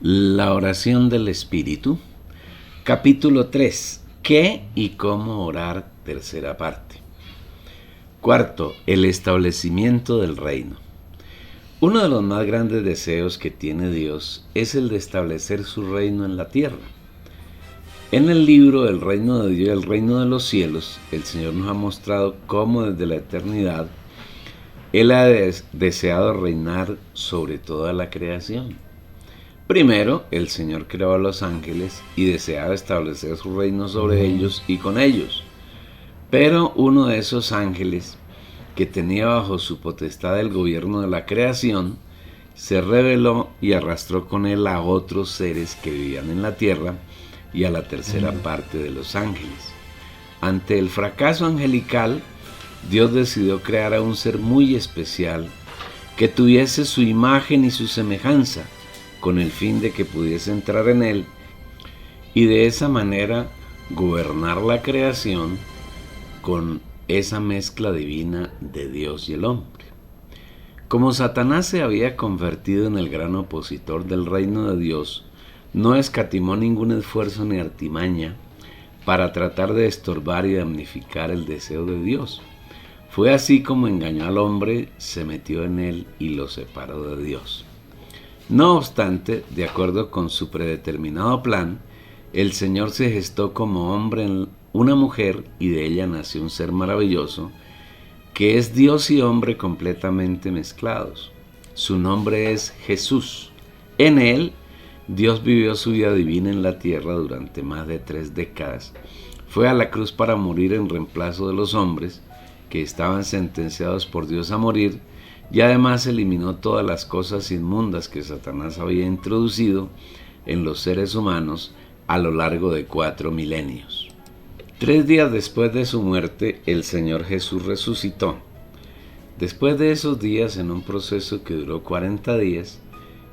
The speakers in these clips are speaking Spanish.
La oración del Espíritu, capítulo 3. ¿Qué y cómo orar? Tercera parte. Cuarto, el establecimiento del reino. Uno de los más grandes deseos que tiene Dios es el de establecer su reino en la tierra. En el libro El reino de Dios y el reino de los cielos, el Señor nos ha mostrado cómo desde la eternidad Él ha deseado reinar sobre toda la creación. Primero, el Señor creó a los ángeles y deseaba establecer su reino sobre ellos y con ellos. Pero uno de esos ángeles, que tenía bajo su potestad el gobierno de la creación, se rebeló y arrastró con él a otros seres que vivían en la tierra y a la tercera parte de los ángeles. Ante el fracaso angelical, Dios decidió crear a un ser muy especial que tuviese su imagen y su semejanza, con el fin de que pudiese entrar en él y de esa manera gobernar la creación con esa mezcla divina de Dios y el hombre. Como Satanás se había convertido en el gran opositor del reino de Dios, no escatimó ningún esfuerzo ni artimaña para tratar de estorbar y damnificar el deseo de Dios. Fue así como engañó al hombre, se metió en él y lo separó de Dios. No obstante, de acuerdo con su predeterminado plan, el Señor se gestó como hombre en una mujer y de ella nació un ser maravilloso que es Dios y hombre completamente mezclados. Su nombre es Jesús. En él, Dios vivió su vida divina en la tierra durante más de 3 décadas. Fue a la cruz para morir en reemplazo de los hombres que estaban sentenciados por Dios a morir, y además eliminó todas las cosas inmundas que Satanás había introducido en los seres humanos a lo largo de 4 milenios. 3 días después de su muerte, el Señor Jesús resucitó. Después de esos días, en un proceso que duró 40 días,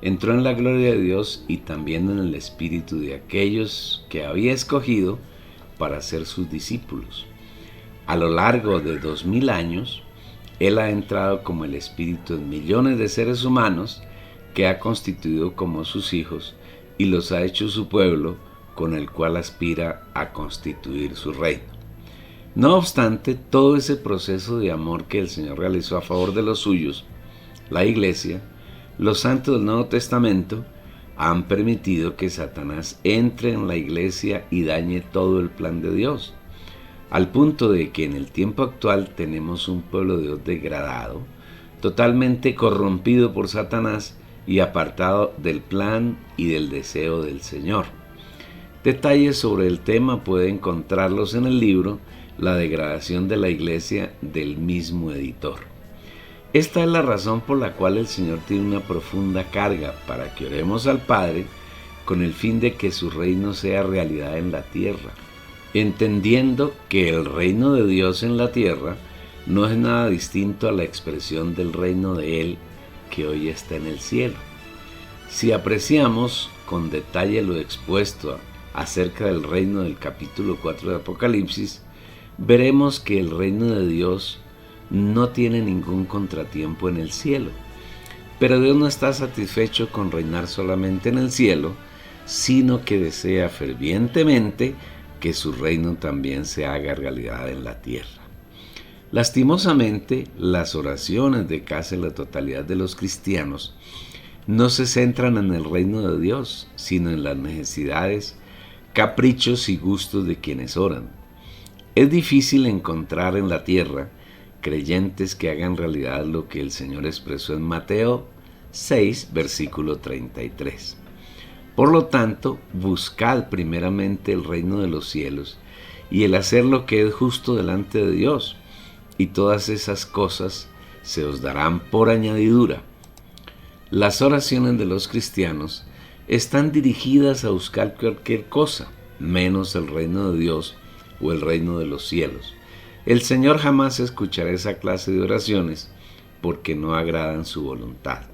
entró en la gloria de Dios y también en el espíritu de aquellos que había escogido para ser sus discípulos. A lo largo de 2000 años, Él ha entrado como el espíritu en millones de seres humanos que ha constituido como sus hijos y los ha hecho su pueblo, con el cual aspira a constituir su reino. No obstante, todo ese proceso de amor que el Señor realizó a favor de los suyos, la Iglesia, los santos del Nuevo Testamento, han permitido que Satanás entre en la Iglesia y dañe todo el plan de Dios, al punto de que en el tiempo actual tenemos un pueblo de Dios degradado, totalmente corrompido por Satanás y apartado del plan y del deseo del Señor. Detalles sobre el tema puede encontrarlos en el libro La degradación de la Iglesia del mismo editor. Esta es la razón por la cual el Señor tiene una profunda carga para que oremos al Padre con el fin de que su reino sea realidad en la tierra, entendiendo que el reino de Dios en la tierra no es nada distinto a la expresión del reino de Él que hoy está en el cielo. Si apreciamos con detalle lo expuesto acerca del reino del capítulo 4 de Apocalipsis, veremos que el reino de Dios no tiene ningún contratiempo en el cielo. Pero Dios no está satisfecho con reinar solamente en el cielo, sino que desea fervientemente que su reino también se haga realidad en la tierra. Lastimosamente, las oraciones de casi la totalidad de los cristianos no se centran en el reino de Dios, sino en las necesidades, caprichos y gustos de quienes oran. Es difícil encontrar en la tierra creyentes que hagan realidad lo que el Señor expresó en Mateo 6, versículo 33. Por lo tanto, buscad primeramente el reino de los cielos y el hacer lo que es justo delante de Dios, y todas esas cosas se os darán por añadidura. Las oraciones de los cristianos están dirigidas a buscar cualquier cosa, menos el reino de Dios o el reino de los cielos. El Señor jamás escuchará esa clase de oraciones porque no agradan su voluntad.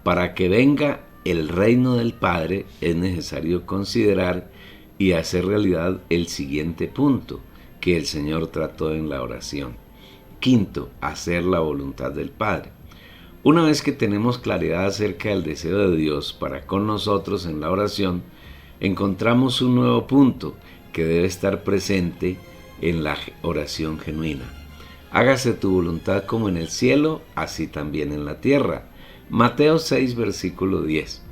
Para que venga el reino del Padre es necesario considerar y hacer realidad el siguiente punto que el Señor trató en la oración. Quinto, hacer la voluntad del Padre. Una vez que tenemos claridad acerca del deseo de Dios para con nosotros en la oración, encontramos un nuevo punto que debe estar presente en la oración genuina. Hágase tu voluntad como en el cielo, así también en la tierra. Mateo 6, versículo 10.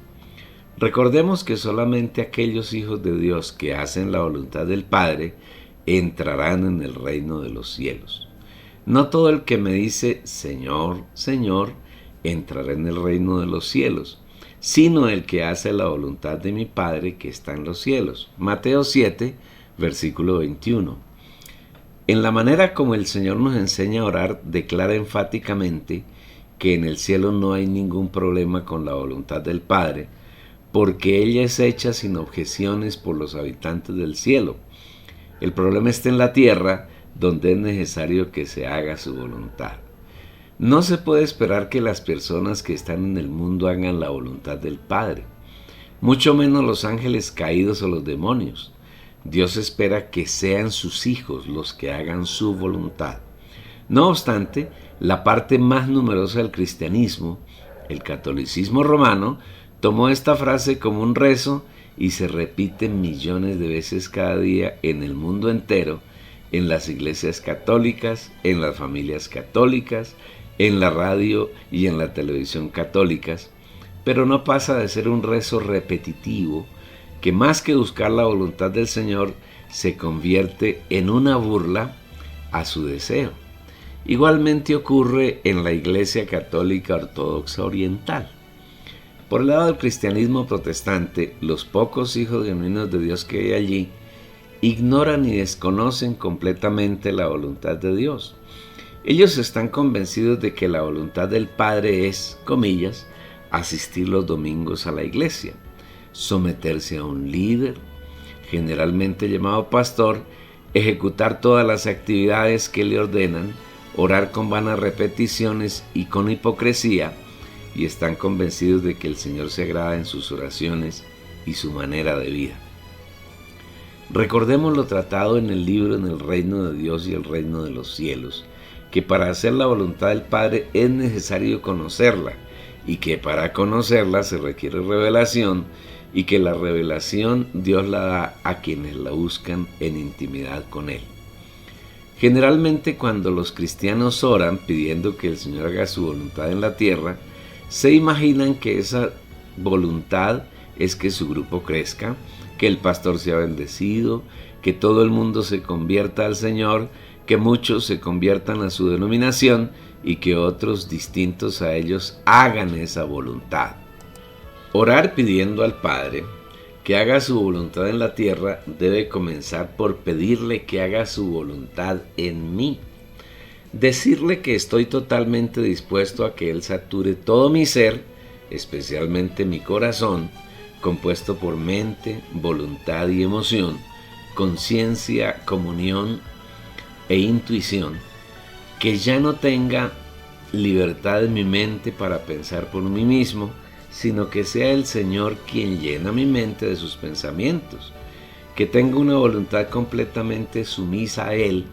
Recordemos que solamente aquellos hijos de Dios que hacen la voluntad del Padre entrarán en el reino de los cielos. No todo el que me dice Señor, Señor, entrará en el reino de los cielos, sino el que hace la voluntad de mi Padre que está en los cielos. Mateo 7, versículo 21. En la manera como el Señor nos enseña a orar, declara enfáticamente que en el cielo no hay ningún problema con la voluntad del Padre, porque ella es hecha sin objeciones por los habitantes del cielo. El problema está en la tierra, donde es necesario que se haga su voluntad. No se puede esperar que las personas que están en el mundo hagan la voluntad del Padre, mucho menos los ángeles caídos o los demonios. Dios espera que sean sus hijos los que hagan su voluntad. No obstante, la parte más numerosa del cristianismo, el catolicismo romano, tomó esta frase como un rezo y se repite millones de veces cada día en el mundo entero, en las iglesias católicas, en las familias católicas, en la radio y en la televisión católicas, pero no pasa de ser un rezo repetitivo que más que buscar la voluntad del Señor se convierte en una burla a su deseo. Igualmente ocurre en la Iglesia Católica Ortodoxa Oriental. Por el lado del cristianismo protestante, los pocos hijos genuinos de Dios que hay allí ignoran y desconocen completamente la voluntad de Dios. Ellos están convencidos de que la voluntad del Padre es, comillas, asistir los domingos a la iglesia, someterse a un líder, generalmente llamado pastor, ejecutar todas las actividades que le ordenan, orar con vanas repeticiones y con hipocresía, y están convencidos de que el Señor se agrada en sus oraciones y su manera de vida. Recordemos lo tratado en el libro En el reino de Dios y el reino de los cielos, que para hacer la voluntad del Padre es necesario conocerla, y que para conocerla se requiere revelación, y que la revelación Dios la da a quienes la buscan en intimidad con Él. Generalmente cuando los cristianos oran pidiendo que el Señor haga su voluntad en la tierra, se imaginan que esa voluntad es que su grupo crezca, que el pastor sea bendecido, que todo el mundo se convierta al Señor, que muchos se conviertan a su denominación y que otros distintos a ellos hagan esa voluntad. Orar pidiendo al Padre que haga su voluntad en la tierra debe comenzar por pedirle que haga su voluntad en mí. Decirle que estoy totalmente dispuesto a que Él sature todo mi ser, especialmente mi corazón, compuesto por mente, voluntad y emoción, conciencia, comunión e intuición, que ya no tenga libertad en mi mente para pensar por mí mismo, sino que sea el Señor quien llena mi mente de sus pensamientos, que tenga una voluntad completamente sumisa a Él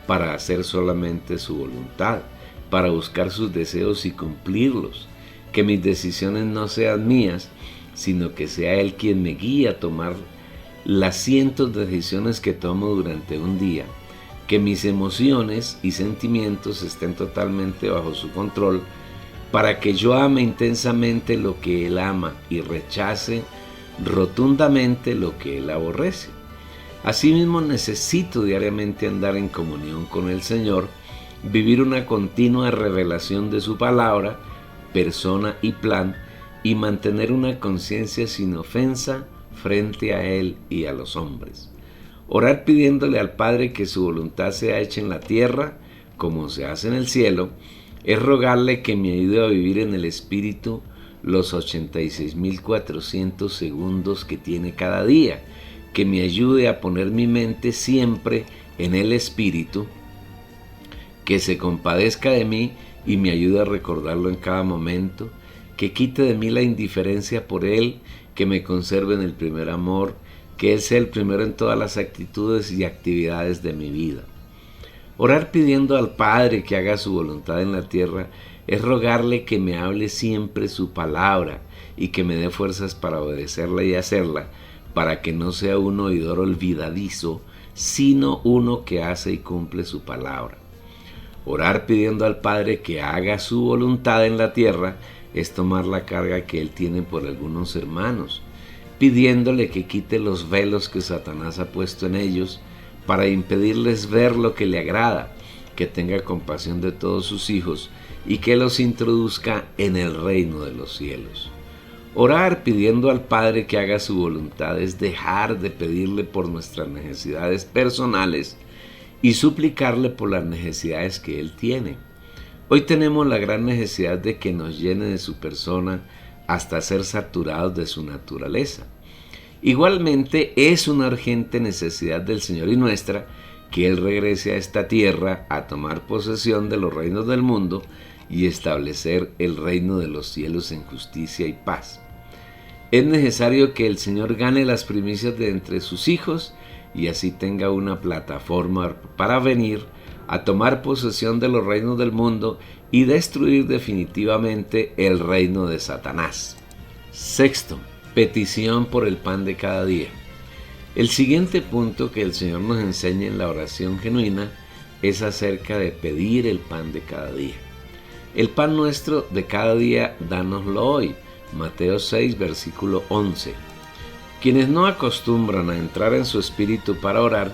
para hacer solamente su voluntad, para buscar sus deseos y cumplirlos, que mis decisiones no sean mías, sino que sea Él quien me guíe a tomar las cientos de decisiones que tomo durante un día, que mis emociones y sentimientos estén totalmente bajo su control, para que yo ame intensamente lo que Él ama y rechace rotundamente lo que Él aborrece. Asimismo, necesito diariamente andar en comunión con el Señor, vivir una continua revelación de su palabra, persona y plan, y mantener una conciencia sin ofensa frente a Él y a los hombres. Orar pidiéndole al Padre que su voluntad sea hecha en la tierra, como se hace en el cielo, es rogarle que me ayude a vivir en el Espíritu los 86.400 segundos que tiene cada día, que me ayude a poner mi mente siempre en el Espíritu, que se compadezca de mí y me ayude a recordarlo en cada momento, que quite de mí la indiferencia por Él, que me conserve en el primer amor, que Él sea el primero en todas las actitudes y actividades de mi vida. Orar pidiendo al Padre que haga su voluntad en la tierra es rogarle que me hable siempre su palabra y que me dé fuerzas para obedecerla y hacerla, para que no sea un oidor olvidadizo, sino uno que hace y cumple su palabra. Orar pidiendo al Padre que haga su voluntad en la tierra es tomar la carga que Él tiene por algunos hermanos, pidiéndole que quite los velos que Satanás ha puesto en ellos para impedirles ver lo que le agrada, que tenga compasión de todos sus hijos y que los introduzca en el reino de los cielos. Orar pidiendo al Padre que haga su voluntad es dejar de pedirle por nuestras necesidades personales y suplicarle por las necesidades que Él tiene. Hoy tenemos la gran necesidad de que nos llene de su persona hasta ser saturados de su naturaleza. Igualmente es una urgente necesidad del Señor y nuestra que Él regrese a esta tierra a tomar posesión de los reinos del mundo y establecer el reino de los cielos en justicia y paz. Es necesario que el Señor gane las primicias de entre sus hijos y así tenga una plataforma para venir a tomar posesión de los reinos del mundo y destruir definitivamente el reino de Satanás. Sexto, petición por el pan de cada día. El siguiente punto que el Señor nos enseña en la oración genuina es acerca de pedir el pan de cada día. El pan nuestro de cada día, dánoslo hoy. Mateo 6, versículo 11. Quienes no acostumbran a entrar en su espíritu para orar,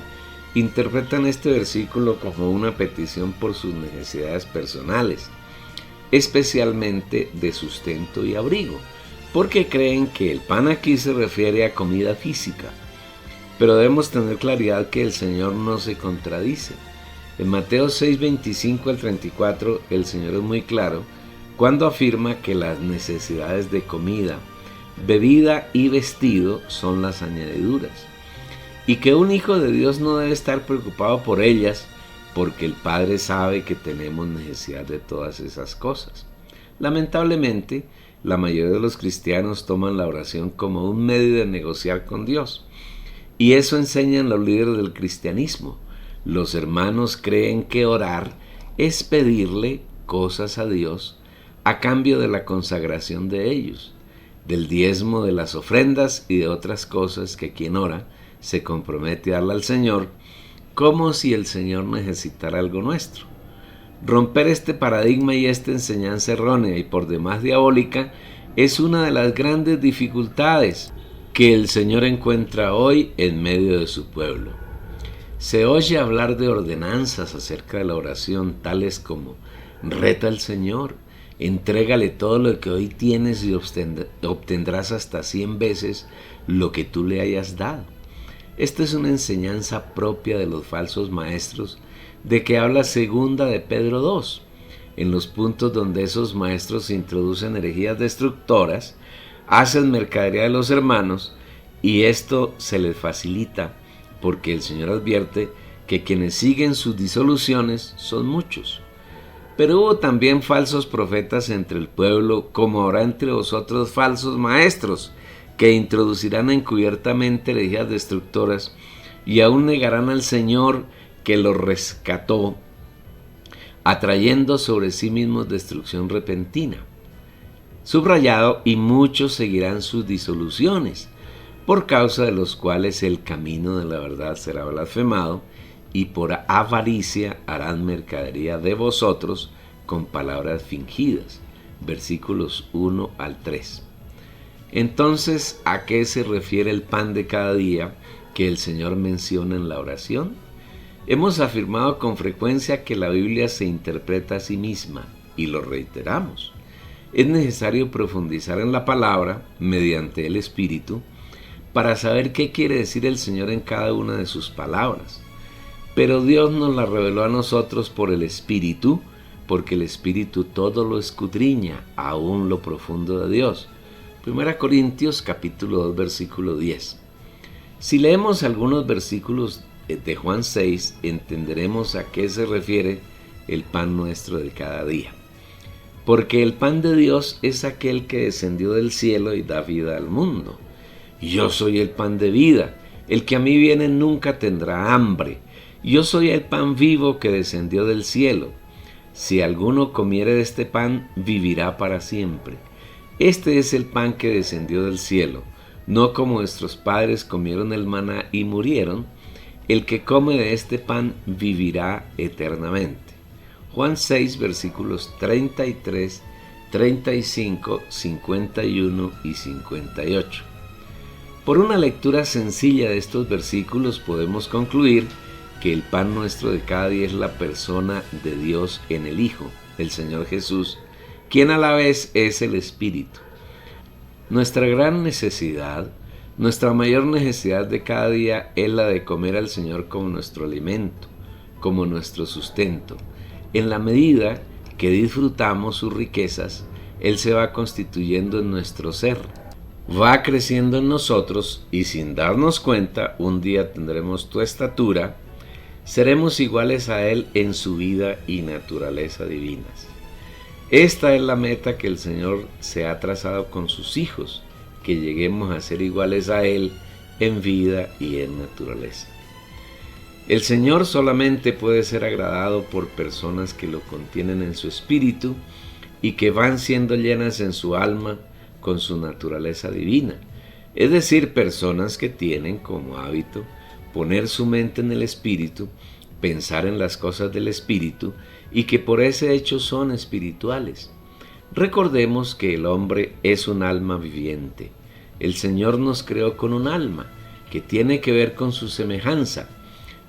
interpretan este versículo como una petición por sus necesidades personales, especialmente de sustento y abrigo, porque creen que el pan aquí se refiere a comida física. Pero debemos tener claridad que el Señor no se contradice. En Mateo 6, 25 al 34, el Señor es muy claro cuando afirma que las necesidades de comida, bebida y vestido son las añadiduras, y que un hijo de Dios no debe estar preocupado por ellas, porque el Padre sabe que tenemos necesidad de todas esas cosas. Lamentablemente, la mayoría de los cristianos toman la oración como un medio de negociar con Dios, y eso enseñan los líderes del cristianismo. Los hermanos creen que orar es pedirle cosas a Dios a cambio de la consagración de ellos, del diezmo de las ofrendas y de otras cosas que quien ora se compromete a darle al Señor, como si el Señor necesitara algo nuestro. Romper este paradigma y esta enseñanza errónea y por demás diabólica es una de las grandes dificultades que el Señor encuentra hoy en medio de su pueblo. Se oye hablar de ordenanzas acerca de la oración, tales como: reta al Señor, entrégale todo lo que hoy tienes y obtendrás hasta 100 veces lo que tú le hayas dado. Esta es una enseñanza propia de los falsos maestros de que habla segunda de Pedro 2, en los puntos donde esos maestros introducen herejías destructoras, hacen mercadería de los hermanos, y esto se les facilita porque el Señor advierte que quienes siguen sus disoluciones son muchos. Pero hubo también falsos profetas entre el pueblo, como habrá entre vosotros falsos maestros, que introducirán encubiertamente herejías destructoras y aún negarán al Señor que los rescató, atrayendo sobre sí mismos destrucción repentina. Subrayado: y muchos seguirán sus disoluciones, por causa de los cuales el camino de la verdad será blasfemado, y por avaricia harán mercadería de vosotros con palabras fingidas. Versículos 1 al 3. Entonces, ¿a qué se refiere el pan de cada día que el Señor menciona en la oración? Hemos afirmado con frecuencia que la Biblia se interpreta a sí misma, y lo reiteramos. Es necesario profundizar en la palabra mediante el Espíritu para saber qué quiere decir el Señor en cada una de sus palabras. Pero Dios nos la reveló a nosotros por el Espíritu, porque el Espíritu todo lo escudriña, aún lo profundo de Dios. 1 Corintios capítulo 2, versículo 10. Si leemos algunos versículos de Juan 6, entenderemos a qué se refiere el pan nuestro de cada día. Porque el pan de Dios es aquel que descendió del cielo y da vida al mundo. Yo soy el pan de vida, el que a mí viene nunca tendrá hambre. Yo soy el pan vivo que descendió del cielo. si alguno comiere de este pan, vivirá para siempre. Este es el pan que descendió del cielo, no como nuestros padres comieron el maná y murieron. El que come de este pan vivirá eternamente. Juan 6, versículos 33, 35, 51 y 58. Por una lectura sencilla de estos versículos podemos concluir que el pan nuestro de cada día es la persona de Dios en el Hijo, el Señor Jesús, quien a la vez es el Espíritu. Nuestra gran necesidad, nuestra mayor necesidad de cada día es la de comer al Señor como nuestro alimento, como nuestro sustento. En la medida que disfrutamos sus riquezas, Él se va constituyendo en nuestro ser, va creciendo en nosotros y sin darnos cuenta, un día tendremos tu estatura, seremos iguales a Él en su vida y naturaleza divinas. Esta es la meta que el Señor se ha trazado con sus hijos, que lleguemos a ser iguales a Él en vida y en naturaleza. El Señor solamente puede ser agradado por personas que lo contienen en su espíritu y que van siendo llenas en su alma con su naturaleza divina, es decir, personas que tienen como hábito poner su mente en el espíritu, pensar en las cosas del espíritu y que por ese hecho son espirituales. Recordemos que el hombre es un alma viviente. El Señor nos creó con un alma que tiene que ver con su semejanza,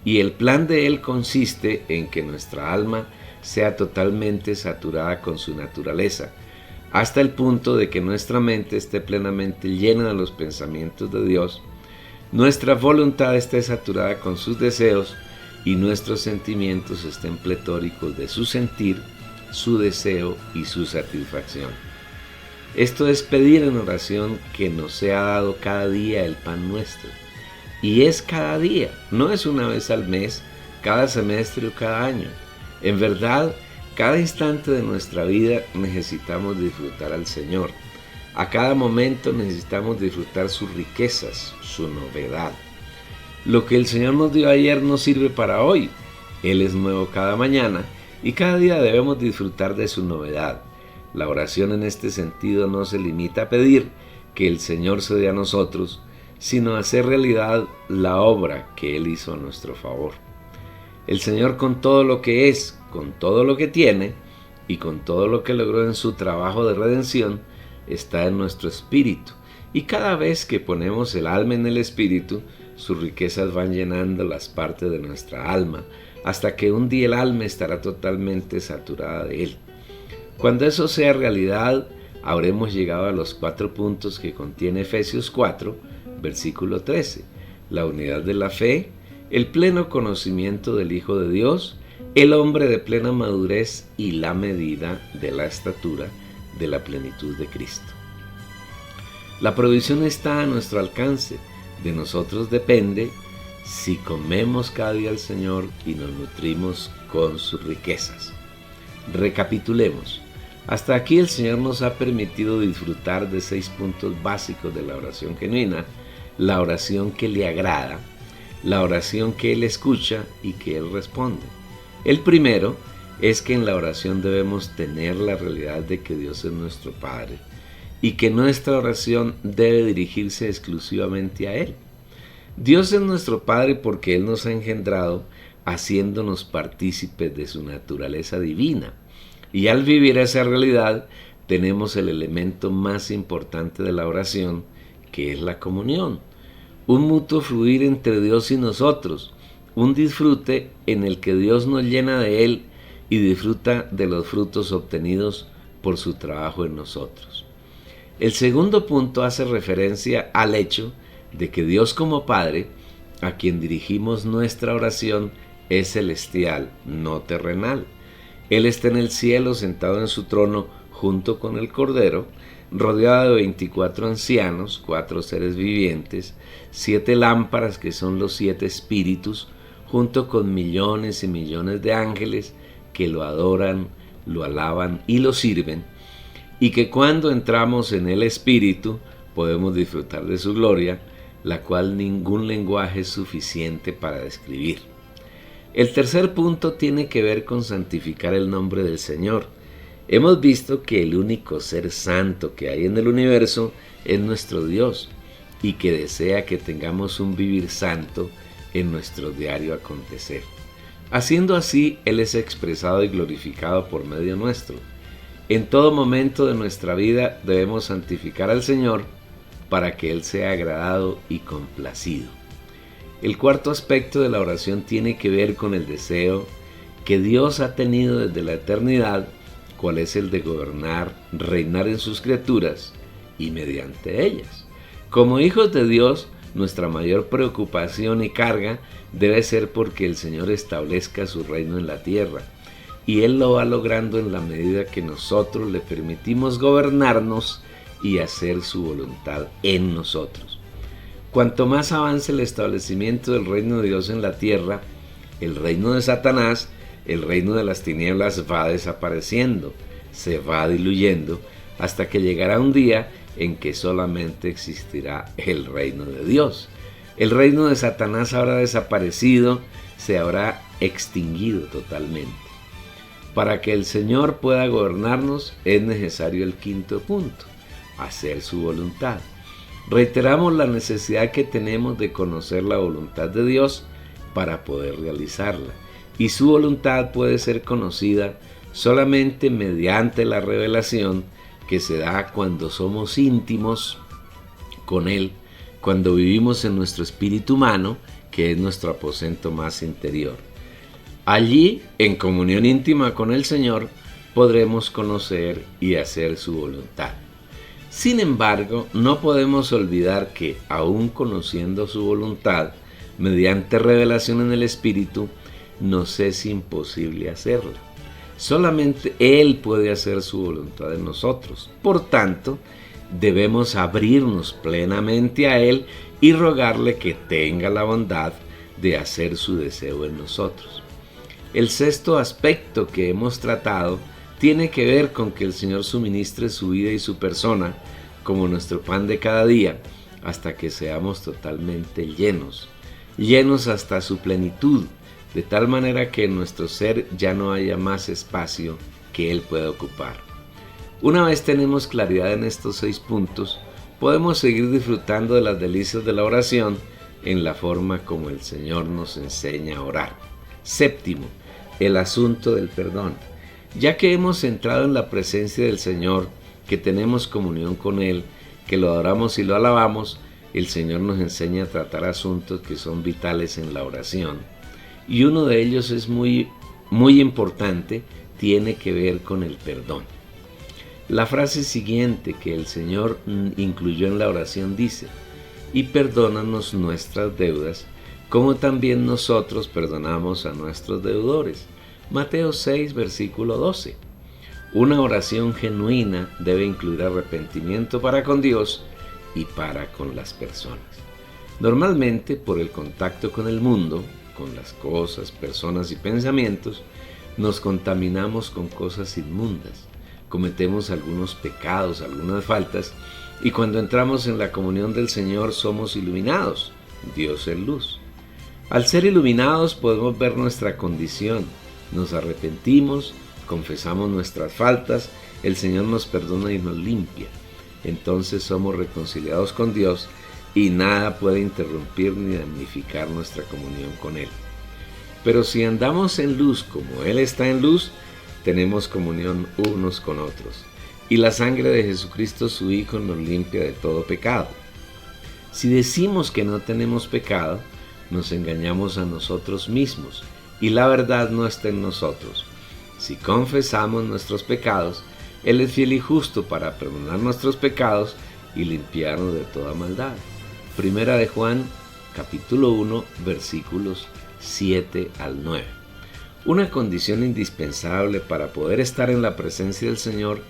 y el plan de Él consiste en que nuestra alma sea totalmente saturada con su naturaleza, hasta el punto de que nuestra mente esté plenamente llena de los pensamientos de Dios, nuestra voluntad esté saturada con sus deseos y nuestros sentimientos estén pletóricos de su sentir, su deseo y su satisfacción. Esto es pedir en oración que nos sea dado cada día el pan nuestro. Y es cada día, no es una vez al mes, cada semestre o cada año. En verdad, cada instante de nuestra vida necesitamos disfrutar al Señor. A cada momento necesitamos disfrutar sus riquezas, su novedad. Lo que el Señor nos dio ayer nos sirve para hoy. Él es nuevo cada mañana y cada día debemos disfrutar de su novedad. La oración en este sentido no se limita a pedir que el Señor se dé a nosotros, sino a hacer realidad la obra que Él hizo a nuestro favor. El Señor, con todo lo que es, con todo lo que tiene y con todo lo que logró en su trabajo de redención, está en nuestro espíritu, y cada vez que ponemos el alma en el espíritu, sus riquezas van llenando las partes de nuestra alma, hasta que un día el alma estará totalmente saturada de Él. Cuando eso sea realidad, habremos llegado a los 4 puntos que contiene Efesios 4, versículo 13, la unidad de la fe, el pleno conocimiento del Hijo de Dios, el hombre de plena madurez y la medida de la estatura de la plenitud de Cristo. La provisión está a nuestro alcance, de nosotros depende si comemos cada día al Señor y nos nutrimos con sus riquezas. Recapitulemos. Hasta aquí el Señor nos ha permitido disfrutar de 6 puntos básicos de la oración genuina, la oración que le agrada, la oración que Él escucha y que Él responde. El primero es que en la oración debemos tener la realidad de que Dios es nuestro Padre y que nuestra oración debe dirigirse exclusivamente a Él. Dios es nuestro Padre porque Él nos ha engendrado haciéndonos partícipes de su naturaleza divina. Y al vivir esa realidad tenemos el elemento más importante de la oración, que es la comunión. Un mutuo fluir entre Dios y nosotros, un disfrute en el que Dios nos llena de Él y disfruta de los frutos obtenidos por su trabajo en nosotros. El segundo punto hace referencia al hecho de que Dios como Padre, a quien dirigimos nuestra oración, es celestial, no terrenal. Él está en el cielo sentado en su trono junto con el Cordero, rodeado de 24 ancianos, 4 seres vivientes, 7 lámparas que son los 7 espíritus, junto con millones y millones de ángeles que lo adoran, lo alaban y lo sirven, y que cuando entramos en el Espíritu podemos disfrutar de su gloria, la cual ningún lenguaje es suficiente para describir. El tercer punto tiene que ver con santificar el nombre del Señor. Hemos visto que el único ser santo que hay en el universo es nuestro Dios y que desea que tengamos un vivir santo en nuestro diario acontecer. Haciendo así, Él es expresado y glorificado por medio nuestro. En todo momento de nuestra vida debemos santificar al Señor para que Él sea agradado y complacido. El cuarto aspecto de la oración tiene que ver con el deseo que Dios ha tenido desde la eternidad, cuál es el de gobernar, reinar en sus criaturas y mediante ellas. Como hijos de Dios, nuestra mayor preocupación y carga debe ser porque el Señor establezca su reino en la tierra, y Él lo va logrando en la medida que nosotros le permitimos gobernarnos y hacer su voluntad en nosotros. Cuanto más avance el establecimiento del reino de Dios en la tierra, el reino de Satanás, el reino de las tinieblas va desapareciendo, se va diluyendo, hasta que llegará un día en que solamente existirá el reino de Dios. El reino de Satanás habrá desaparecido, se habrá extinguido totalmente. Para que el Señor pueda gobernarnos es necesario el quinto punto, hacer su voluntad. Reiteramos la necesidad que tenemos de conocer la voluntad de Dios para poder realizarla, y su voluntad puede ser conocida solamente mediante la revelación que se da cuando somos íntimos con Él, cuando vivimos en nuestro espíritu humano, que es nuestro aposento más interior. Allí, en comunión íntima con el Señor, podremos conocer y hacer su voluntad. Sin embargo, no podemos olvidar que, aun conociendo su voluntad, mediante revelación en el Espíritu, nos es imposible hacerla. Solamente Él puede hacer su voluntad en nosotros. Por tanto, debemos abrirnos plenamente a Él y rogarle que tenga la bondad de hacer su deseo en nosotros. El sexto aspecto que hemos tratado tiene que ver con que el Señor suministre su vida y su persona como nuestro pan de cada día, hasta que seamos totalmente llenos hasta su plenitud, de tal manera que en nuestro ser ya no haya más espacio que Él pueda ocupar. Una vez tenemos claridad en estos 6 puntos, podemos seguir disfrutando de las delicias de la oración en la forma como el Señor nos enseña a orar. Séptimo, el asunto del perdón. Ya que hemos entrado en la presencia del Señor, que tenemos comunión con Él, que lo adoramos y lo alabamos, el Señor nos enseña a tratar asuntos que son vitales en la oración. Y uno de ellos es muy importante, tiene que ver con el perdón. La frase siguiente que el Señor incluyó en la oración dice: y perdónanos nuestras deudas, como también nosotros perdonamos a nuestros deudores. Mateo 6, versículo 12. Una oración genuina debe incluir arrepentimiento para con Dios y para con las personas. Normalmente, por el contacto con el mundo, con las cosas, personas y pensamientos, nos contaminamos con cosas inmundas, cometemos algunos pecados, algunas faltas, y cuando entramos en la comunión del Señor somos iluminados. Dios es luz. Al ser iluminados podemos ver nuestra condición, nos arrepentimos, confesamos nuestras faltas, el Señor nos perdona y nos limpia. Entonces somos reconciliados con Dios y nada puede interrumpir ni damnificar nuestra comunión con Él. Pero si andamos en luz como Él está en luz, tenemos comunión unos con otros, y la sangre de Jesucristo su Hijo nos limpia de todo pecado. Si decimos que no tenemos pecado, nos engañamos a nosotros mismos, y la verdad no está en nosotros. Si confesamos nuestros pecados, Él es fiel y justo para perdonar nuestros pecados y limpiarnos de toda maldad. Primera de Juan, capítulo 1, versículos 7 al 9. Una condición indispensable para poder estar en la presencia del Señor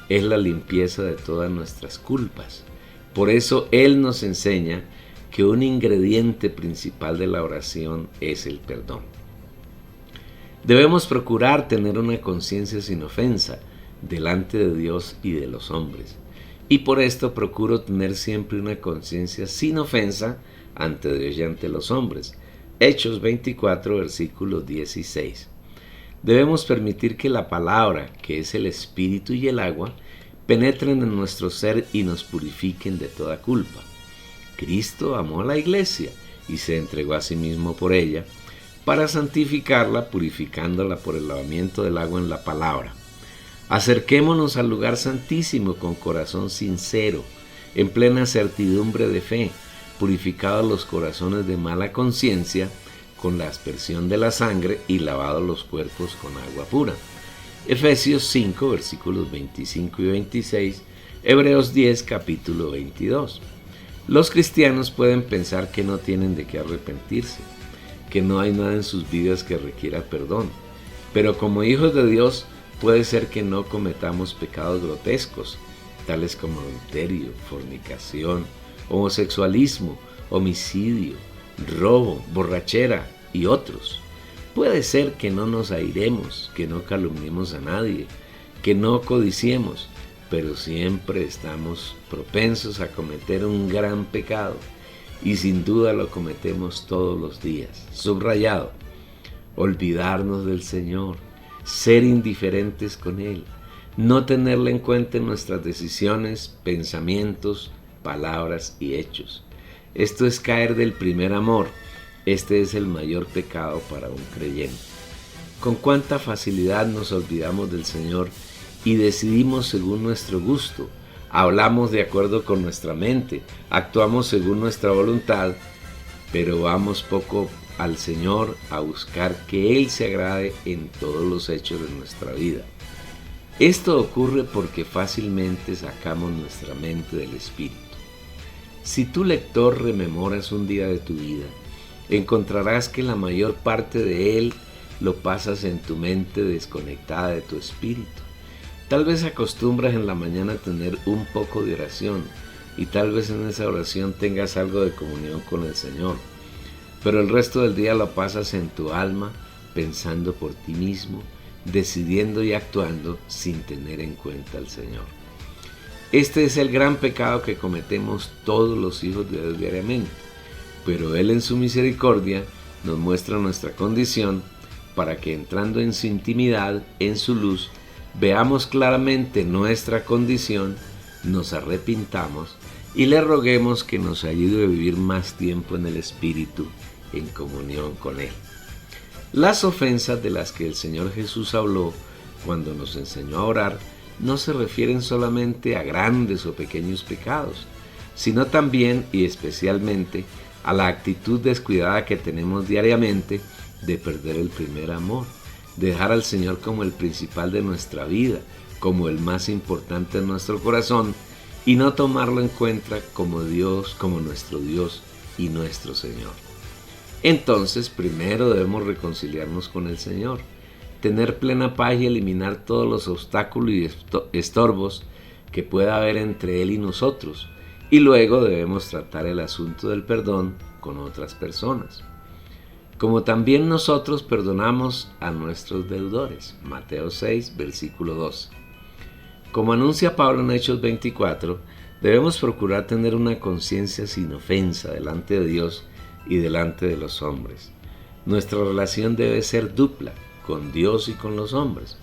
es la limpieza de todas nuestras culpas. Por eso Él nos enseña que un ingrediente principal de la oración es el perdón. Debemos procurar tener una conciencia sin ofensa delante de Dios y de los hombres. Y por esto procuro tener siempre una conciencia sin ofensa ante Dios y ante los hombres, Hechos 24, versículo 16. Debemos permitir que la palabra, que es el espíritu y el agua, penetren en nuestro ser y nos purifiquen de toda culpa. Cristo amó a la iglesia y se entregó a sí mismo por ella, para santificarla, purificándola por el lavamiento del agua en la palabra. Acerquémonos al lugar santísimo con corazón sincero, en plena certidumbre de fe, purificados los corazones de mala conciencia, con la aspersión de la sangre y lavados los cuerpos con agua pura. Efesios 5, versículos 25 y 26, Hebreos 10, capítulo 22. Los cristianos pueden pensar que no tienen de qué arrepentirse, que no hay nada en sus vidas que requiera perdón, pero como hijos de Dios puede ser que no cometamos pecados grotescos, tales como adulterio, fornicación, homosexualismo, homicidio, robo, borrachera y otros. Puede ser que no nos airemos, que no calumniemos a nadie, que no codiciemos, pero siempre estamos propensos a cometer un gran pecado y sin duda lo cometemos todos los días. Subrayado: olvidarnos del Señor, ser indiferentes con Él, no tenerle en cuenta en nuestras decisiones, pensamientos, palabras y hechos. Esto es caer del primer amor. Este es el mayor pecado para un creyente. Con cuánta facilidad nos olvidamos del Señor y decidimos según nuestro gusto, hablamos de acuerdo con nuestra mente, actuamos según nuestra voluntad, pero vamos poco al Señor a buscar que Él se agrade en todos los hechos de nuestra vida. Esto ocurre porque fácilmente sacamos nuestra mente del Espíritu. Si tú, lector, rememoras un día de tu vida, encontrarás que la mayor parte de él lo pasas en tu mente desconectada de tu espíritu. Tal vez acostumbras en la mañana a tener un poco de oración y tal vez en esa oración tengas algo de comunión con el Señor, pero el resto del día lo pasas en tu alma pensando por ti mismo, decidiendo y actuando sin tener en cuenta al Señor. Este es el gran pecado que cometemos todos los hijos de Dios diariamente, pero Él en su misericordia nos muestra nuestra condición para que entrando en su intimidad, en su luz, veamos claramente nuestra condición, nos arrepintamos y le roguemos que nos ayude a vivir más tiempo en el Espíritu, en comunión con Él. Las ofensas de las que el Señor Jesús habló cuando nos enseñó a orar no se refieren solamente a grandes o pequeños pecados, sino también y especialmente a la actitud descuidada que tenemos diariamente de perder el primer amor, de dejar al Señor como el principal de nuestra vida, como el más importante en nuestro corazón, y no tomarlo en cuenta como Dios, como nuestro Dios y nuestro Señor. Entonces, primero debemos reconciliarnos con el Señor, tener plena paz y eliminar todos los obstáculos y estorbos que pueda haber entre Él y nosotros, y luego debemos tratar el asunto del perdón con otras personas. Como también nosotros perdonamos a nuestros deudores. Mateo 6, versículo 12. Como anuncia Pablo en Hechos 24, debemos procurar tener una conciencia sin ofensa delante de Dios y delante de los hombres. Nuestra relación debe ser dupla, con Dios y con los hombres.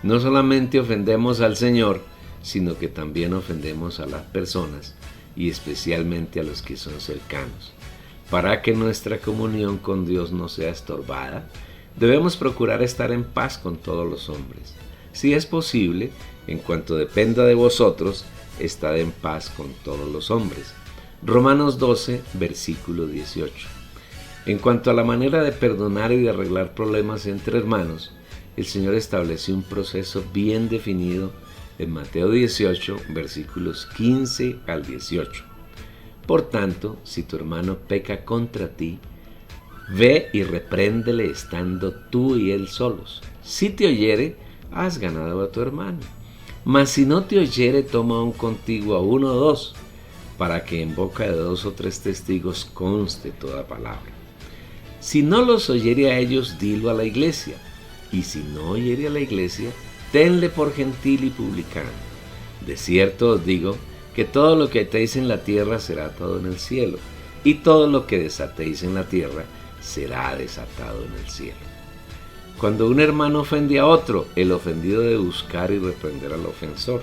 No solamente ofendemos al Señor, sino que también ofendemos a las personas y especialmente a los que son cercanos. Para que nuestra comunión con Dios no sea estorbada, debemos procurar estar en paz con todos los hombres. Si es posible, en cuanto dependa de vosotros, estad en paz con todos los hombres. Romanos 12, versículo 18. En cuanto a la manera de perdonar y de arreglar problemas entre hermanos, el Señor estableció un proceso bien definido en Mateo 18, versículos 15 al 18. Por tanto, si tu hermano peca contra ti, ve y repréndele estando tú y él solos. Si te oyere, has ganado a tu hermano. Mas si no te oyere, toma aún contigo a 1 o 2, para que en boca de 2 o 3 testigos conste toda palabra. Si no los oyere a ellos, dilo a la iglesia. Y si no oyere a la iglesia, tenle por gentil y publicano. De cierto os digo que todo lo que atéis en la tierra será atado en el cielo, y todo lo que desatéis en la tierra será desatado en el cielo. Cuando un hermano ofende a otro, el ofendido debe buscar y reprender al ofensor.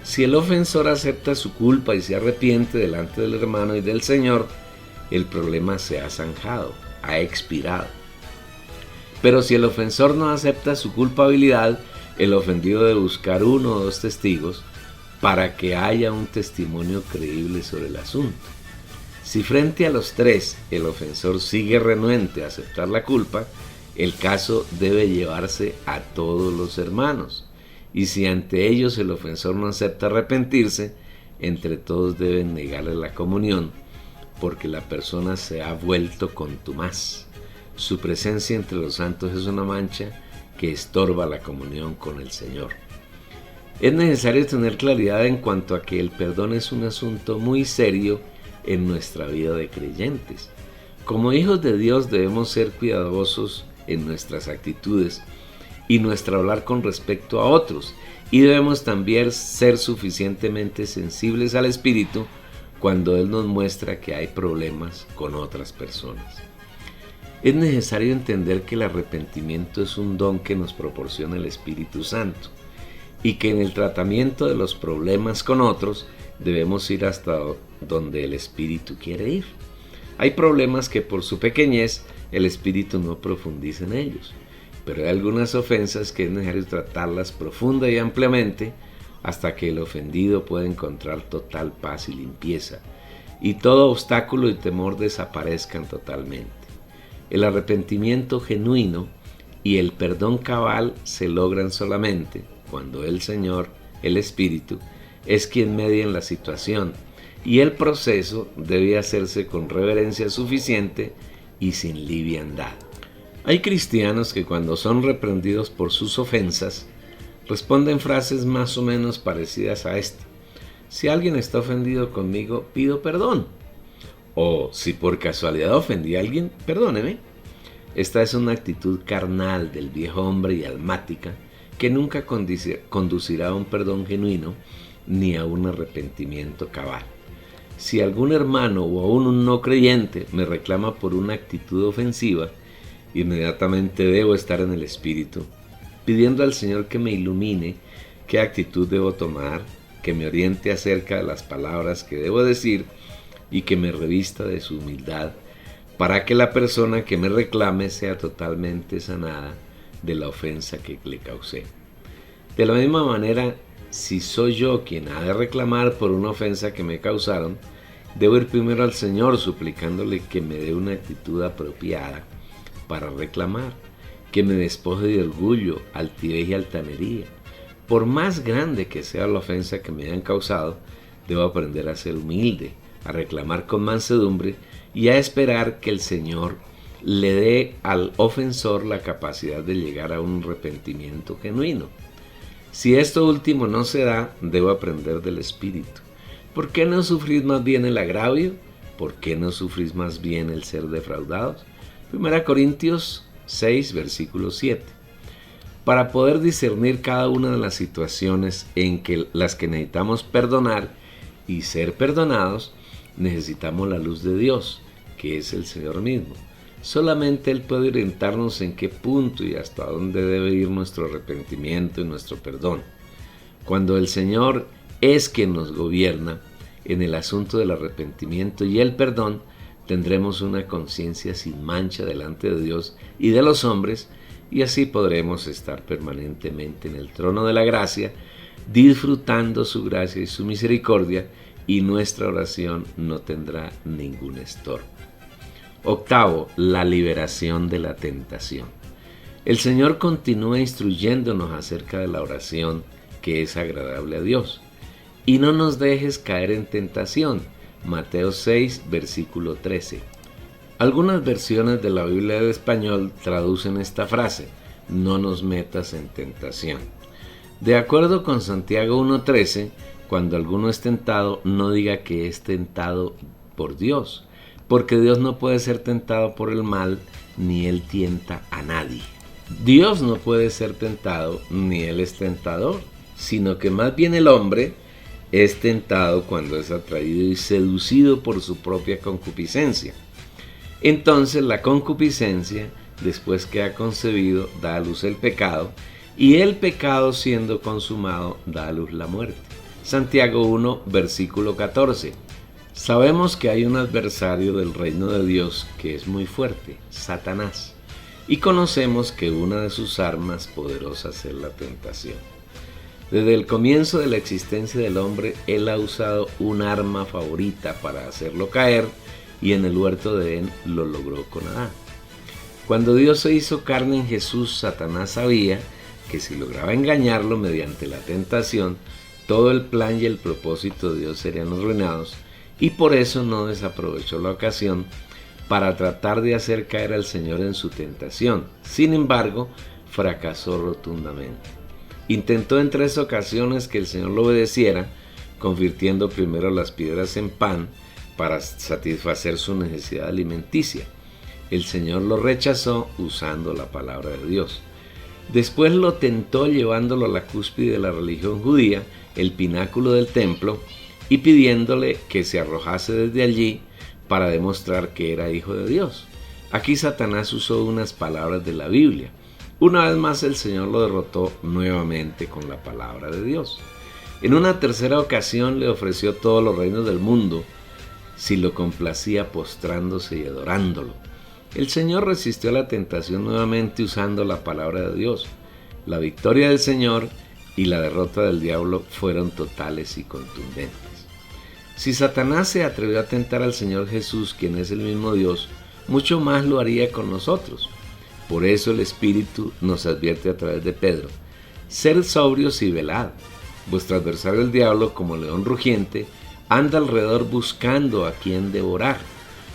Si el ofensor acepta su culpa y se arrepiente delante del hermano y del Señor, el problema se ha zanjado, ha expirado. Pero si el ofensor no acepta su culpabilidad, el ofendido debe buscar 1 o 2 testigos para que haya un testimonio creíble sobre el asunto. Si frente a los 3 el ofensor sigue renuente a aceptar la culpa, el caso debe llevarse a todos los hermanos. Y si ante ellos el ofensor no acepta arrepentirse, entre todos deben negarle la comunión, porque la persona se ha vuelto contumaz. Su presencia entre los santos es una mancha que estorba la comunión con el Señor. Es necesario tener claridad en cuanto a que el perdón es un asunto muy serio en nuestra vida de creyentes. Como hijos de Dios debemos ser cuidadosos en nuestras actitudes y nuestro hablar con respecto a otros, y debemos también ser suficientemente sensibles al Espíritu cuando Él nos muestra que hay problemas con otras personas. Es necesario entender que el arrepentimiento es un don que nos proporciona el Espíritu Santo y que en el tratamiento de los problemas con otros debemos ir hasta donde el Espíritu quiere ir. Hay problemas que por su pequeñez el Espíritu no profundiza en ellos, pero hay algunas ofensas que es necesario tratarlas profunda y ampliamente hasta que el ofendido pueda encontrar total paz y limpieza y todo obstáculo y temor desaparezcan totalmente. El arrepentimiento genuino y el perdón cabal se logran solamente cuando el Señor, el Espíritu, es quien media en la situación, y el proceso debe hacerse con reverencia suficiente y sin liviandad. Hay cristianos que cuando son reprendidos por sus ofensas, responden frases más o menos parecidas a esta: si alguien está ofendido conmigo, pido perdón. O si por casualidad ofendí a alguien, perdóneme. Esta es una actitud carnal del viejo hombre y almática que nunca conducirá a un perdón genuino ni a un arrepentimiento cabal. Si algún hermano o aún un no creyente me reclama por una actitud ofensiva, inmediatamente debo estar en el Espíritu, pidiendo al Señor que me ilumine qué actitud debo tomar, que me oriente acerca de las palabras que debo decir y que me revista de su humildad, para que la persona que me reclame sea totalmente sanada de la ofensa que le causé. De la misma manera, si soy yo quien ha de reclamar por una ofensa que me causaron, debo ir primero al Señor suplicándole que me dé una actitud apropiada para reclamar, que me despoje de orgullo, altivez y altanería. Por más grande que sea la ofensa que me hayan causado, debo aprender a ser humilde, a reclamar con mansedumbre y a esperar que el Señor le dé al ofensor la capacidad de llegar a un arrepentimiento genuino. Si esto último no se da, debo aprender del Espíritu. ¿Por qué no sufrís más bien el agravio? ¿Por qué no sufrís más bien el ser defraudados? 1 Corintios 6, versículo 7. Para poder discernir cada una de las situaciones en las que necesitamos perdonar y ser perdonados, necesitamos la luz de Dios, que es el Señor mismo. Solamente Él puede orientarnos en qué punto y hasta dónde debe ir nuestro arrepentimiento y nuestro perdón. Cuando el Señor es quien nos gobierna en el asunto del arrepentimiento y el perdón, tendremos una conciencia sin mancha delante de Dios y de los hombres, y así podremos estar permanentemente en el trono de la gracia, disfrutando su gracia y su misericordia, y nuestra oración no tendrá ningún estorbo. Octavo, la liberación de la tentación. El Señor continúa instruyéndonos acerca de la oración que es agradable a Dios. Y no nos dejes caer en tentación. Mateo 6, versículo 13. Algunas versiones de la Biblia de español traducen esta frase: no nos metas en tentación. De acuerdo con Santiago 1:13, cuando alguno es tentado, no diga que es tentado por Dios, porque Dios no puede ser tentado por el mal, ni Él tienta a nadie. Dios no puede ser tentado, ni Él es tentador, sino que más bien el hombre es tentado cuando es atraído y seducido por su propia concupiscencia. Entonces la concupiscencia, después que ha concebido, da a luz el pecado, y el pecado siendo consumado da a luz la muerte. Santiago 1, versículo 14. Sabemos que hay un adversario del reino de Dios que es muy fuerte, Satanás, y conocemos que una de sus armas poderosas es la tentación. Desde el comienzo de la existencia del hombre, él ha usado un arma favorita para hacerlo caer, y en el huerto de Edén lo logró con Adán. Cuando Dios se hizo carne en Jesús, Satanás sabía que si lograba engañarlo mediante la tentación, todo el plan y el propósito de Dios serían arruinados, y por eso no desaprovechó la ocasión para tratar de hacer caer al Señor en su tentación. Sin embargo, fracasó rotundamente. Intentó en 3 ocasiones que el Señor lo obedeciera, convirtiendo primero las piedras en pan para satisfacer su necesidad alimenticia. El Señor lo rechazó usando la palabra de Dios. Después lo tentó llevándolo a la cúspide de la religión judía, el pináculo del templo, y pidiéndole que se arrojase desde allí para demostrar que era hijo de Dios. Aquí Satanás usó unas palabras de la Biblia. Una vez más el Señor lo derrotó nuevamente con la palabra de Dios. En una tercera ocasión le ofreció todos los reinos del mundo si lo complacía postrándose y adorándolo. El Señor resistió la tentación nuevamente usando la palabra de Dios. La victoria del Señor y la derrota del diablo fueron totales y contundentes. Si Satanás se atrevió a tentar al Señor Jesús, quien es el mismo Dios, mucho más lo haría con nosotros. Por eso el Espíritu nos advierte a través de Pedro: sed sobrios y velad. Vuestro adversario el diablo, como león rugiente, anda alrededor buscando a quien devorar,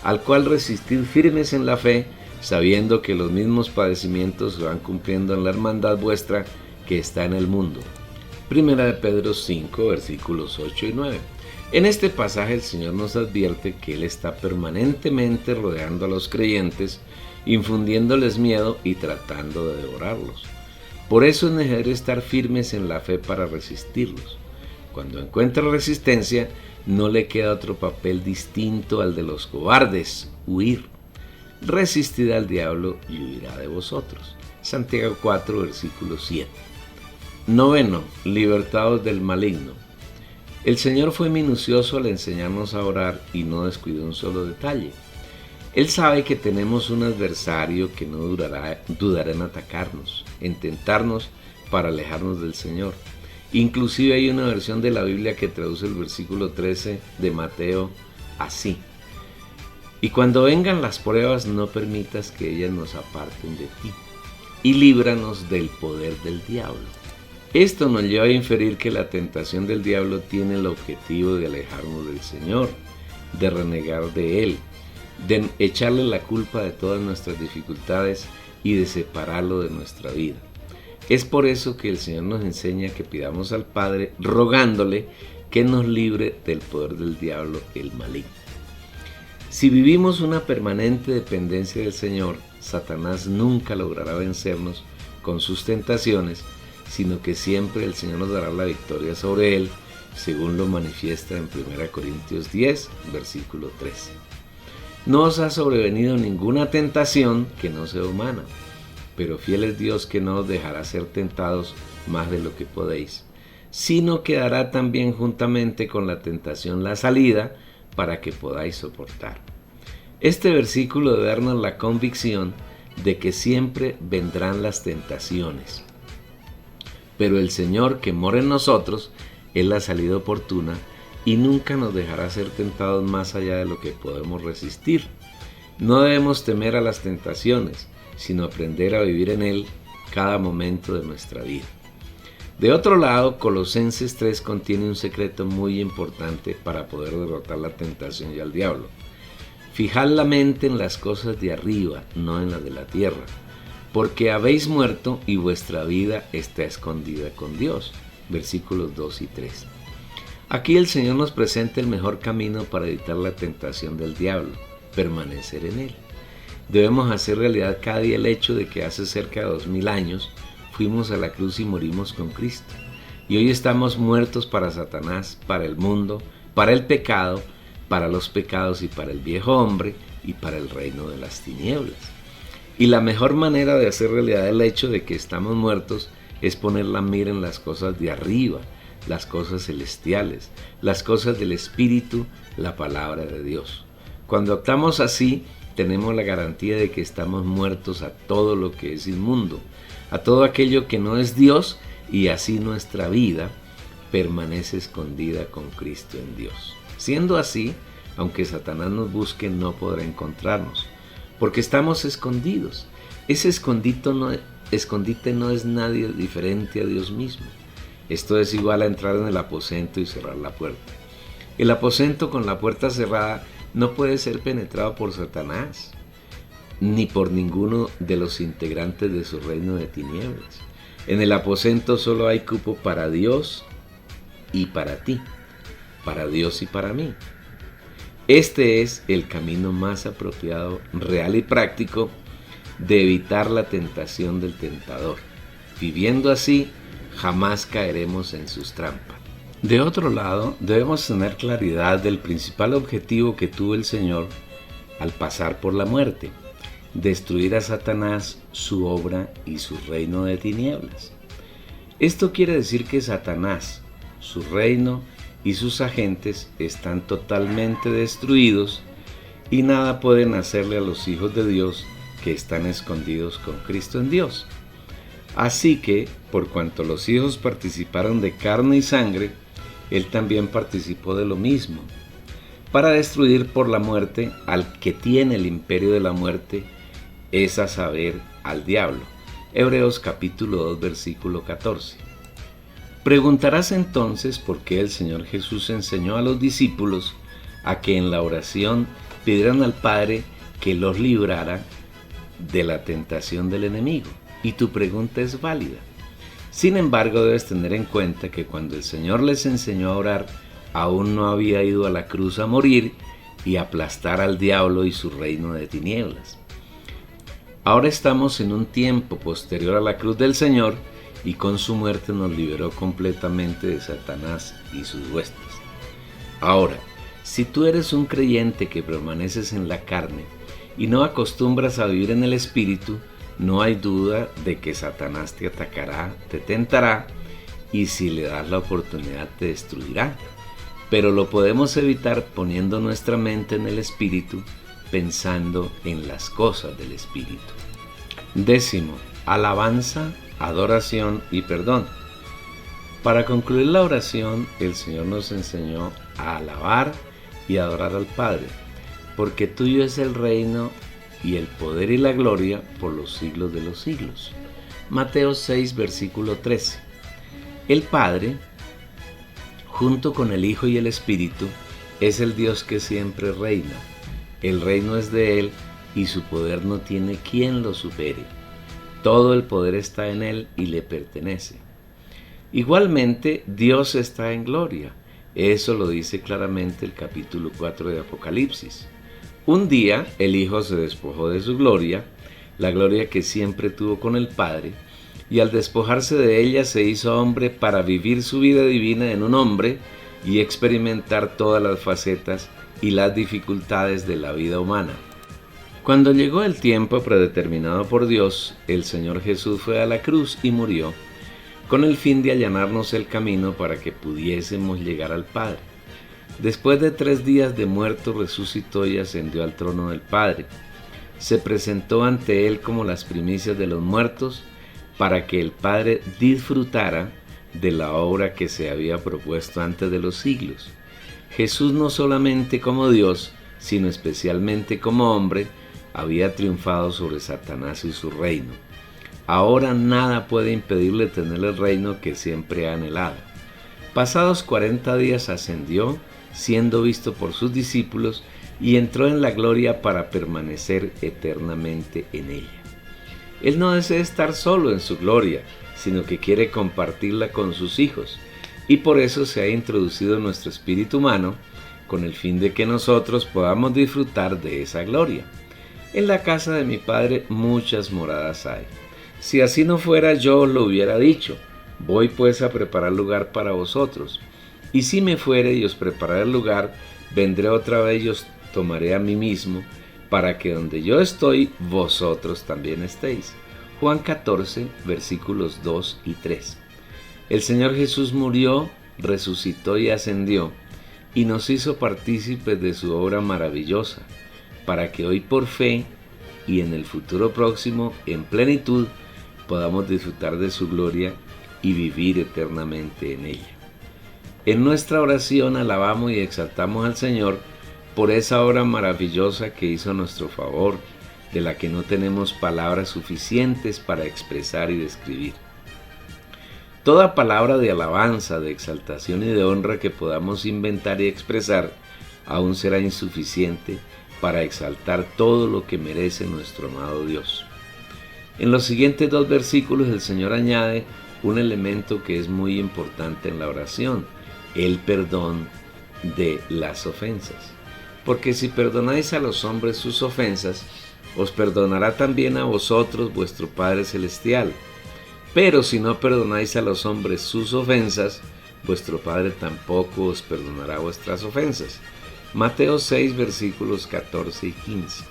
al cual resistid firmes en la fe, sabiendo que los mismos padecimientos se van cumpliendo en la hermandad vuestra que está en el mundo. Primera de Pedro 5, versículos 8 y 9. En este pasaje el Señor nos advierte que Él está permanentemente rodeando a los creyentes, infundiéndoles miedo y tratando de devorarlos. Por eso es necesario estar firmes en la fe para resistirlos. Cuando encuentra resistencia, no le queda otro papel distinto al de los cobardes: huir. Resistid al diablo y huirá de vosotros. Santiago 4, versículo 7. Noveno, libertados del maligno. El Señor fue minucioso al enseñarnos a orar y no descuidó un solo detalle. Él sabe que tenemos un adversario que no dudará en atacarnos, en tentarnos para alejarnos del Señor. Inclusive hay una versión de la Biblia que traduce el versículo 13 de Mateo así: y cuando vengan las pruebas, no permitas que ellas nos aparten de ti, y líbranos del poder del diablo. Esto nos lleva a inferir que la tentación del diablo tiene el objetivo de alejarnos del Señor, de renegar de Él, de echarle la culpa de todas nuestras dificultades y de separarlo de nuestra vida. Es por eso que el Señor nos enseña que pidamos al Padre, rogándole que nos libre del poder del diablo, el maligno. Si vivimos una permanente dependencia del Señor, Satanás nunca logrará vencernos con sus tentaciones, sino que siempre el Señor nos dará la victoria sobre él, según lo manifiesta en 1 Corintios 10, versículo 13. No os ha sobrevenido ninguna tentación que no sea humana, pero fiel es Dios, que no os dejará ser tentados más de lo que podéis, sino que dará también juntamente con la tentación la salida para que podáis soportar. Este versículo debe darnos la convicción de que siempre vendrán las tentaciones, pero el Señor que mora en nosotros es la salida oportuna y nunca nos dejará ser tentados más allá de lo que podemos resistir. No debemos temer a las tentaciones, sino aprender a vivir en Él cada momento de nuestra vida. De otro lado, Colosenses 3 contiene un secreto muy importante para poder derrotar la tentación y al diablo. Fijad la mente en las cosas de arriba, no en las de la tierra, porque habéis muerto y vuestra vida está escondida con Dios. Versículos 2 y 3. Aquí el Señor nos presenta el mejor camino para evitar la tentación del diablo: permanecer en Él. Debemos hacer realidad cada día el hecho de que hace cerca de 2000 años fuimos a la cruz y morimos con Cristo. Y hoy estamos muertos para Satanás, para el mundo, para el pecado, para los pecados y para el viejo hombre y para el reino de las tinieblas. Y la mejor manera de hacer realidad el hecho de que estamos muertos es poner la mira en las cosas de arriba, las cosas celestiales, las cosas del Espíritu, la palabra de Dios. Cuando actuamos así, tenemos la garantía de que estamos muertos a todo lo que es inmundo, a todo aquello que no es Dios, y así nuestra vida permanece escondida con Cristo en Dios. Siendo así, aunque Satanás nos busque, no podrá encontrarnos, porque estamos escondidos. Ese escondite no es nadie diferente a Dios mismo. Esto es igual a entrar en el aposento y cerrar la puerta. El aposento con la puerta cerrada no puede ser penetrado por Satanás, ni por ninguno de los integrantes de su reino de tinieblas. En el aposento solo hay cupo para Dios y para ti, para Dios y para mí. Este es el camino más apropiado, real y práctico de evitar la tentación del tentador. Viviendo así, jamás caeremos en sus trampas. De otro lado, debemos tener claridad del principal objetivo que tuvo el Señor al pasar por la muerte: destruir a Satanás, su obra y su reino de tinieblas. Esto quiere decir que Satanás, su reino y sus agentes están totalmente destruidos y nada pueden hacerle a los hijos de Dios que están escondidos con Cristo en Dios. Así que, por cuanto los hijos participaron de carne y sangre, Él también participó de lo mismo, para destruir por la muerte al que tiene el imperio de la muerte, es a saber, al diablo. Hebreos capítulo 2, versículo 14. Preguntarás entonces por qué el Señor Jesús enseñó a los discípulos a que en la oración pidieran al Padre que los librara de la tentación del enemigo. Y tu pregunta es válida. Sin embargo, debes tener en cuenta que cuando el Señor les enseñó a orar, aún no había ido a la cruz a morir y aplastar al diablo y su reino de tinieblas. Ahora estamos en un tiempo posterior a la cruz del Señor, y con su muerte nos liberó completamente de Satanás y sus huestes. Ahora, si tú eres un creyente que permaneces en la carne y no acostumbras a vivir en el Espíritu, no hay duda de que Satanás te atacará, te tentará, y si le das la oportunidad te destruirá. Pero lo podemos evitar poniendo nuestra mente en el Espíritu, pensando en las cosas del Espíritu. 10. Alabanza, adoración y perdón. Para concluir la oración, el Señor nos enseñó a alabar y adorar al Padre, porque tuyo es el reino y el poder y la gloria por los siglos de los siglos. Mateo 6, versículo 13. El Padre, junto con el Hijo y el Espíritu, es el Dios que siempre reina. El reino es de Él y su poder no tiene quien lo supere. Todo el poder está en Él y le pertenece. Igualmente, Dios está en gloria. Eso lo dice claramente el capítulo 4 de Apocalipsis. Un día, el Hijo se despojó de su gloria, la gloria que siempre tuvo con el Padre, y al despojarse de ella se hizo hombre para vivir su vida divina en un hombre y experimentar todas las facetas y las dificultades de la vida humana. Cuando llegó el tiempo predeterminado por Dios, el Señor Jesús fue a la cruz y murió, con el fin de allanarnos el camino para que pudiésemos llegar al Padre. Después de 3 días de muerto, resucitó y ascendió al trono del Padre. Se presentó ante Él como las primicias de los muertos, para que el Padre disfrutara de la obra que se había propuesto antes de los siglos. Jesús, no solamente como Dios, sino especialmente como hombre, había triunfado sobre Satanás y su reino. Ahora nada puede impedirle tener el reino que siempre ha anhelado. Pasados 40 días ascendió, siendo visto por sus discípulos, y entró en la gloria para permanecer eternamente en ella. Él no desea estar solo en su gloria, sino que quiere compartirla con sus hijos, y por eso se ha introducido en nuestro espíritu humano, con el fin de que nosotros podamos disfrutar de esa gloria. En la casa de mi Padre muchas moradas hay. Si así no fuera, yo os lo hubiera dicho. Voy pues a preparar lugar para vosotros. Y si me fuere y os prepararé el lugar, vendré otra vez y os tomaré a mí mismo, para que donde yo estoy, vosotros también estéis. Juan 14, versículos 2 y 3. El Señor Jesús murió, resucitó y ascendió, y nos hizo partícipes de su obra maravillosa, para que hoy por fe y en el futuro próximo, en plenitud, podamos disfrutar de su gloria y vivir eternamente en ella. En nuestra oración alabamos y exaltamos al Señor por esa obra maravillosa que hizo a nuestro favor, de la que no tenemos palabras suficientes para expresar y describir. Toda palabra de alabanza, de exaltación y de honra que podamos inventar y expresar aún será insuficiente para exaltar todo lo que merece nuestro amado Dios. En los siguientes 2 versículos el Señor añade un elemento que es muy importante en la oración, el perdón de las ofensas. Porque si perdonáis a los hombres sus ofensas, os perdonará también a vosotros vuestro Padre Celestial. Pero si no perdonáis a los hombres sus ofensas, vuestro Padre tampoco os perdonará vuestras ofensas. Mateo 6, versículos 14 y 15.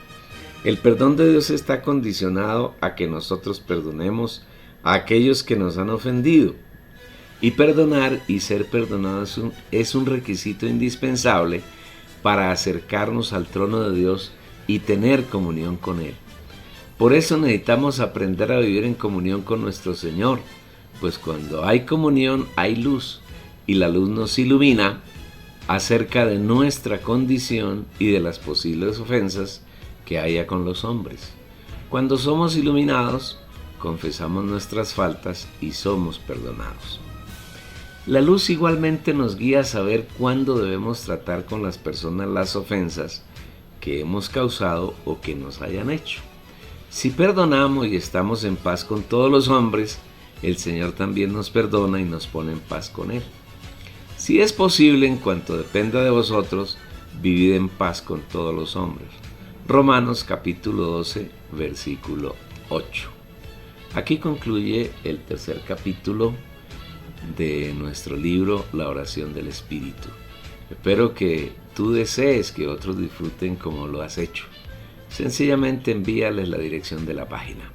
El perdón de Dios está condicionado a que nosotros perdonemos a aquellos que nos han ofendido. Y perdonar y ser perdonados es un requisito indispensable para acercarnos al trono de Dios y tener comunión con Él. Por eso necesitamos aprender a vivir en comunión con nuestro Señor, pues cuando hay comunión hay luz, y la luz nos ilumina acerca de nuestra condición y de las posibles ofensas que haya con los hombres. Cuando somos iluminados, confesamos nuestras faltas y somos perdonados. La luz igualmente nos guía a saber cuándo debemos tratar con las personas las ofensas que hemos causado o que nos hayan hecho. Si perdonamos y estamos en paz con todos los hombres, el Señor también nos perdona y nos pone en paz con Él. Si es posible, en cuanto dependa de vosotros, vivid en paz con todos los hombres. Romanos capítulo 12, versículo 8. Aquí concluye el tercer capítulo de nuestro libro La oración del Espíritu. Espero que tú desees que otros disfruten como lo has hecho. Sencillamente envíales la dirección de la página.